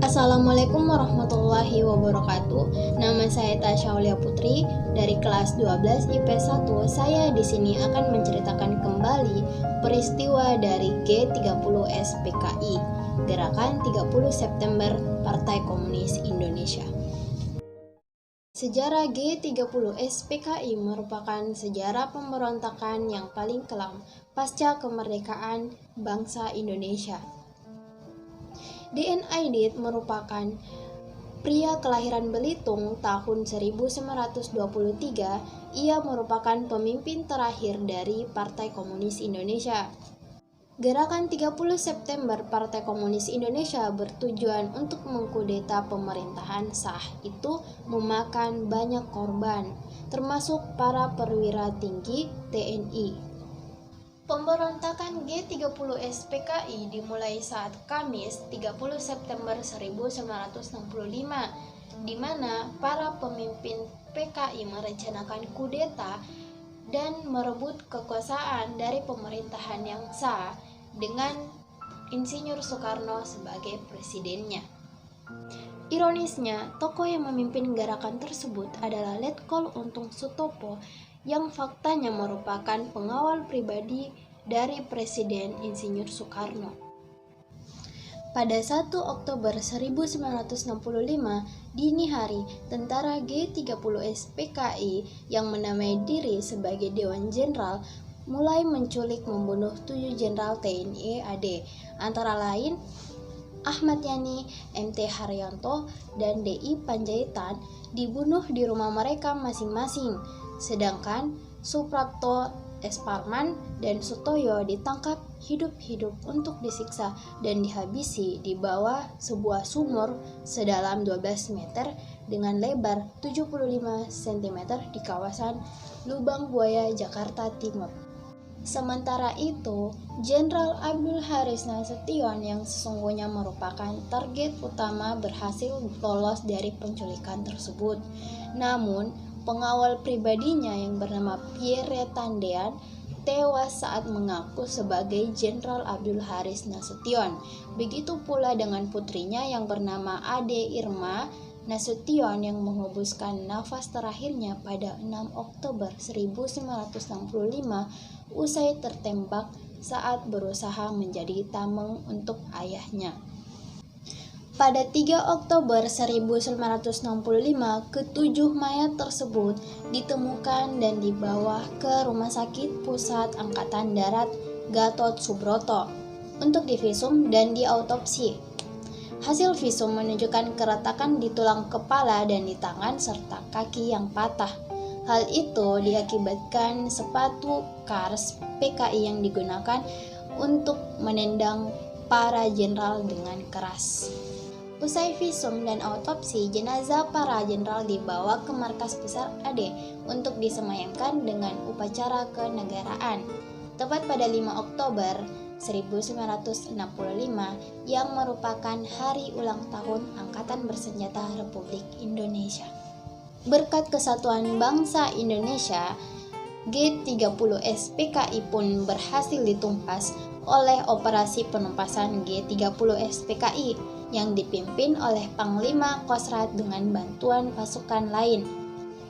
Assalamualaikum warahmatullahi wabarakatuh. Nama saya Tasya Aulia Putri dari kelas 12 IP 1. Saya di sini akan menceritakan kembali peristiwa dari G30 SPKI, Gerakan 30 September Partai Komunis Indonesia. Sejarah G30 SPKI merupakan sejarah pemberontakan yang paling kelam pasca kemerdekaan bangsa Indonesia. DN Aidit merupakan pria kelahiran Belitung tahun 1923. Ia merupakan pemimpin terakhir dari Partai Komunis Indonesia. Gerakan 30 September Partai Komunis Indonesia bertujuan untuk mengkudeta pemerintahan sah itu memakan banyak korban, termasuk para perwira tinggi TNI. Pemberontakan G30 SPKI dimulai saat Kamis 30 September 1965, di mana para pemimpin PKI merencanakan kudeta dan merebut kekuasaan dari pemerintahan yang sah dengan Insinyur Soekarno sebagai presidennya. Ironisnya, tokoh yang memimpin gerakan tersebut adalah Letkol Untung Sutopo yang faktanya merupakan pengawal pribadi dari Presiden Insinyur Soekarno. Pada 1 Oktober 1965, dini hari, tentara G30 SPKI yang menamai diri sebagai Dewan Jenderal mulai menculik membunuh 7 Jenderal TNI AD, antara lain Ahmad Yani, MT Haryanto, dan DI Panjaitan dibunuh di rumah mereka masing-masing, sedangkan Suprapto, S. Parman, dan Sutoyo ditangkap hidup-hidup untuk disiksa dan dihabisi di bawah sebuah sumur sedalam 12 meter dengan lebar 75 cm di kawasan Lubang Buaya, Jakarta Timur. Sementara itu, Jenderal Abdul Haris Nasution yang sesungguhnya merupakan target utama berhasil lolos dari penculikan tersebut. Namun, pengawal pribadinya yang bernama Pierre Tandean tewas saat mengaku sebagai Jenderal Abdul Haris Nasution. Begitu pula dengan putrinya yang bernama Ade Irma Nasution yang menghembuskan nafas terakhirnya pada 6 Oktober 1965 usai tertembak saat berusaha menjadi tameng untuk ayahnya. Pada 3 Oktober 1965, ketujuh mayat tersebut ditemukan dan dibawa ke Rumah Sakit Pusat Angkatan Darat Gatot Subroto untuk divisum dan diautopsi. Hasil visum menunjukkan keretakan di tulang kepala dan di tangan serta kaki yang patah. Hal itu diakibatkan sepatu kars PKI yang digunakan untuk menendang para jenderal dengan keras. Usai visum dan autopsi, jenazah para jenderal dibawa ke markas besar AD untuk disemayamkan dengan upacara kenegaraan. Tepat pada 5 Oktober 1965 yang merupakan hari ulang tahun Angkatan Bersenjata Republik Indonesia. Berkat kesatuan bangsa Indonesia, G30 SPKI pun berhasil ditumpas oleh operasi penumpasan G30 SPKI yang dipimpin oleh Panglima Kostrat dengan bantuan pasukan lain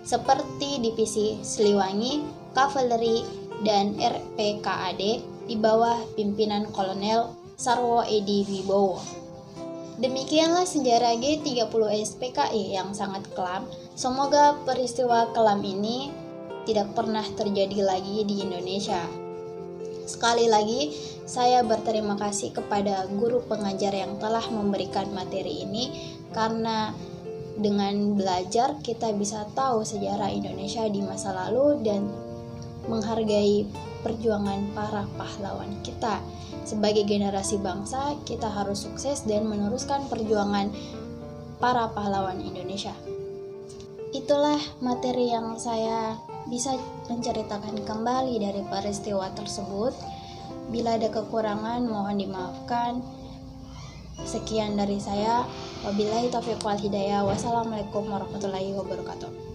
seperti Divisi Siliwangi, Kavaleri, dan RPKAD di bawah pimpinan Kolonel Sarwo Edi Wibowo. Demikianlah sejarah G30 SPKI yang sangat kelam. Semoga peristiwa kelam ini tidak pernah terjadi lagi di Indonesia. Sekali lagi, saya berterima kasih kepada guru pengajar yang telah memberikan materi ini, karena dengan belajar kita bisa tahu sejarah Indonesia di masa lalu dan menghargai perjuangan para pahlawan kita. Sebagai generasi bangsa, kita harus sukses dan meneruskan perjuangan para pahlawan Indonesia. Itulah materi yang saya bisa menceritakan kembali dari peristiwa tersebut. Bila ada kekurangan, mohon dimaafkan. Sekian dari saya. Wabillahi taufiq wal hidayah. Wassalamualaikum warahmatullahi wabarakatuh.